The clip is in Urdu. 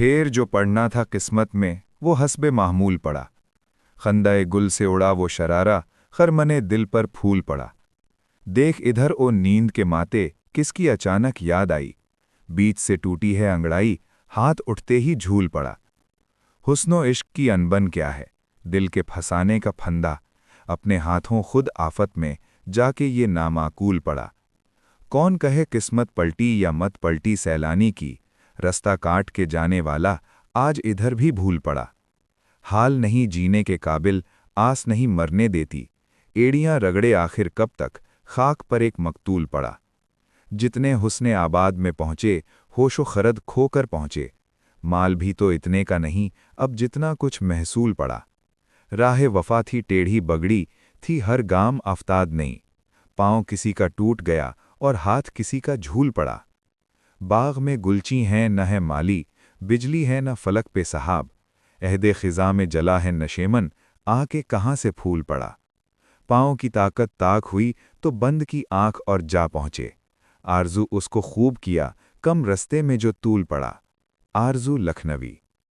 پھر جو پڑھنا تھا قسمت میں وہ حسب معمول پڑا، خندۂ گل سے اڑا وہ شرارہ، خرمن دل پر پھول پڑا۔ دیکھ ادھر او نیند کے ماتے، کس کی اچانک یاد آئی، بیچ سے ٹوٹی ہے انگڑائی، ہاتھ اٹھتے ہی جھول پڑا۔ حسن و عشق کی انبن کیا ہے، دل کے پھنسانے کا پھندا، اپنے ہاتھوں خود آفت میں جا کے یہ نامعقول پڑا۔ کون کہے قسمت پلٹی یا مت پلٹی سیلانی کی، رستہ کاٹ کے جانے والا آج ادھر بھی بھول پڑا۔ حال نہیں جینے کے قابل، آس نہیں مرنے دیتی، ایڑیاں رگڑے آخر کب تک، خاک پر ایک مقتول پڑا۔ جتنے حسن آباد میں پہنچے، ہوش و خرد کھو کر پہنچے، مال بھی تو اتنے کا نہیں اب جتنا کچھ محصول پڑا۔ راہ وفا تھی ٹیڑھی بگڑی، تھی ہر گام افتاد نہیں، پاؤں کسی کا ٹوٹ گیا اور ہاتھ کسی کا جھول پڑا۔ باغ میں گلچی ہیں نہ ہے مالی، بجلی ہے نہ فلک پہ سحاب، عہد خزاں میں جلا ہے نشیمن، آ کے کہاں سے پھول پڑا۔ پاؤں کی طاقت طاق ہوئی تو بند کی آنکھ اور جا پہنچے، آرزو اس کو خوب کیا کم رستے میں جو طول پڑا۔ آرزو لکھنوی۔